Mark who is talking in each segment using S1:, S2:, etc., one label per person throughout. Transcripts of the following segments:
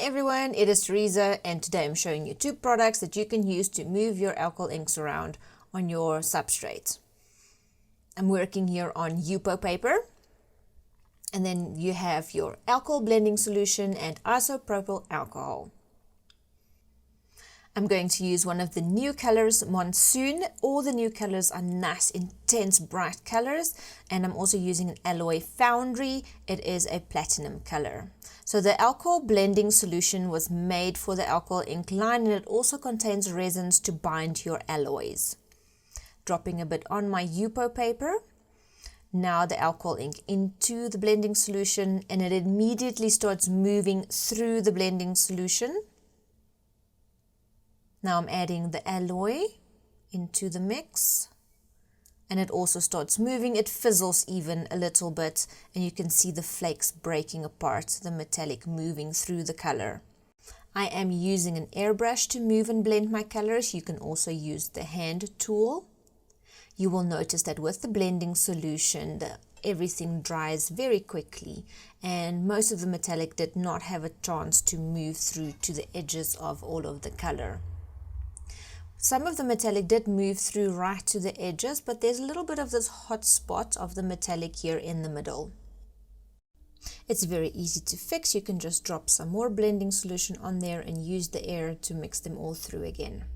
S1: everyone, it is Teresa, and today I'm showing you two products that you can use to move your alcohol inks around on your substrate. I'm working here on Yupo paper, and then you have your alcohol blending solution and isopropyl alcohol. I'm going to use one of the new colors, Monsoon. All the new colors are nice, intense, bright colors, and I'm also using an alloy foundry. It is a platinum color. So the alcohol blending solution was made for the alcohol ink line, and it also contains resins to bind your alloys. Dropping a bit on my Yupo paper. Now the alcohol ink into the blending solution, and it immediately starts moving through the blending solution. Now I'm adding the alloy into the mix, and it also starts moving. It fizzles even a little bit, and you can see the flakes breaking apart, the metallic moving through the color. I am using an airbrush to move and blend my colors. You can also use the hand tool. You will notice that with the blending solution, everything dries very quickly, and most of the metallic did not have a chance to move through to the edges of all of the color. Some of the metallic did move through right to the edges, but there's a little bit of this hot spot of the metallic here in the middle. It's very easy to fix. You can just drop some more blending solution on there and use the air to mix them all through again.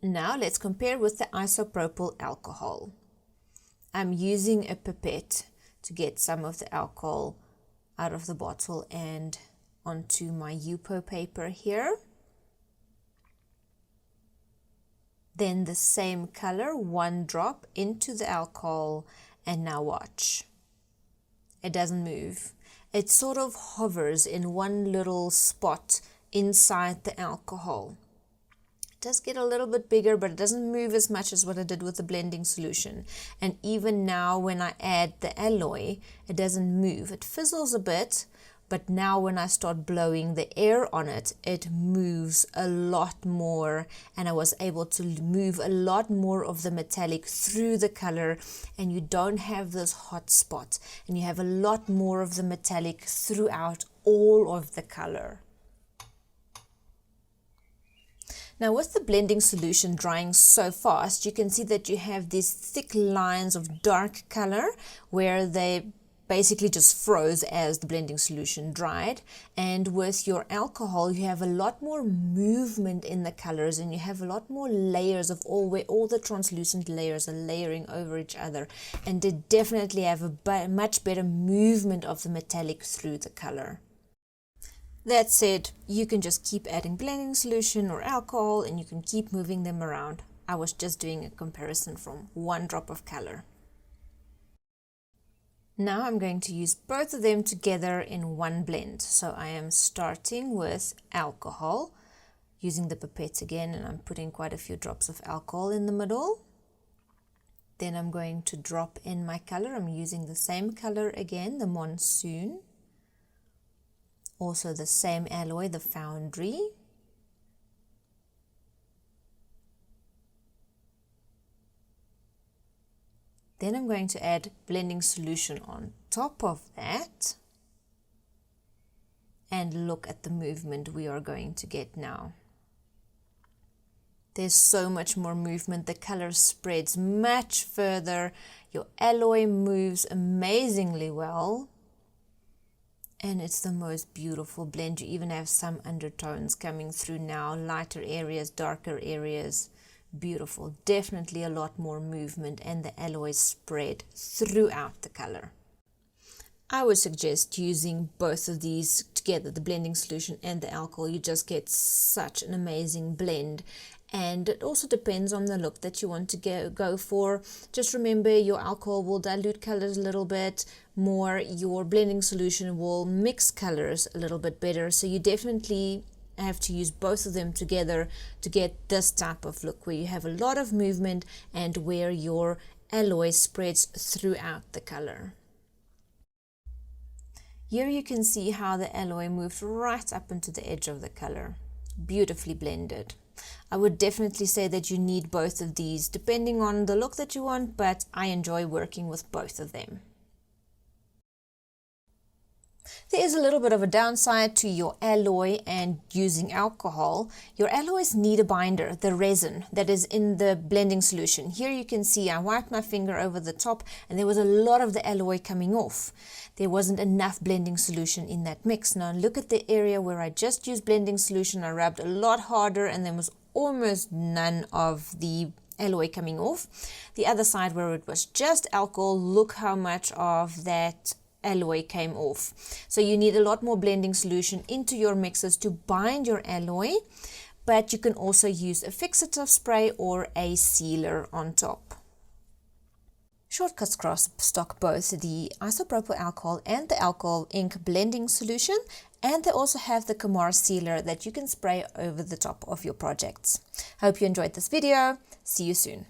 S1: Now let's compare with the isopropyl alcohol. I'm using a pipette to get some of the alcohol out of the bottle and onto my Yupo paper here. Then the same color, one drop into the alcohol, and now watch. It doesn't move. It sort of hovers in one little spot inside the alcohol. It does get a little bit bigger, but it doesn't move as much as what I did with the blending solution. And even now when I add the alloy, it doesn't move. It fizzles a bit, but now when I start blowing the air on it, it moves a lot more, and I was able to move a lot more of the metallic through the color, and you don't have this hot spot, and you have a lot more of the metallic throughout all of the color. Now with the blending solution drying so fast, you can see that you have these thick lines of dark color where they basically just froze as the blending solution dried. And with your alcohol, you have a lot more movement in the colors, and you have a lot more layers of where all the translucent layers are layering over each other, and they definitely have a much better movement of the metallic through the color. That said, you can just keep adding blending solution or alcohol, and you can keep moving them around. I was just doing a comparison from one drop of color. Now I'm going to use both of them together in one blend. So I am starting with alcohol, using the pipette again, and I'm putting quite a few drops of alcohol in the middle. Then I'm going to drop in my color. I'm using the same color again, the Monsoon. Also the same alloy, the Foundry. Then I'm going to add blending solution on top of that, and look at the movement we are going to get now. There's so much more movement. The color spreads much further. Your alloy moves amazingly well, and it's the most beautiful blend. You even have some undertones coming through now, lighter areas, darker areas. Beautiful. Definitely a lot more movement, and the alloys spread throughout the color. I would suggest using both of these together, the blending solution and the alcohol. You just get such an amazing blend, and it also depends on the look that you want to go for. Just remember, your alcohol will dilute colors a little bit more. Your blending solution will mix colors a little bit better, so you definitely have to use both of them together to get this type of look where you have a lot of movement and where your alloy spreads throughout the color. Here you can see how the alloy moved right up into the edge of the color. Beautifully blended. I would definitely say that you need both of these depending on the look that you want, but I enjoy working with both of them. There is a little bit of a downside to your alloy and using alcohol. Your alloys need a binder, the resin that is in the blending solution. Here you can see I wiped my finger over the top and there was a lot of the alloy coming off. There wasn't enough blending solution in that mix. Now look at the area where I just used blending solution. I rubbed a lot harder and there was almost none of the alloy coming off. The other side where it was just alcohol, look how much of that alloy came off. So you need a lot more blending solution into your mixes to bind your alloy, but you can also use a fixative spray or a sealer on top. Shortcuts cross stock both the isopropyl alcohol and the alcohol ink blending solution, and they also have the Kamar sealer that you can spray over the top of your projects. Hope you enjoyed this video. See you soon.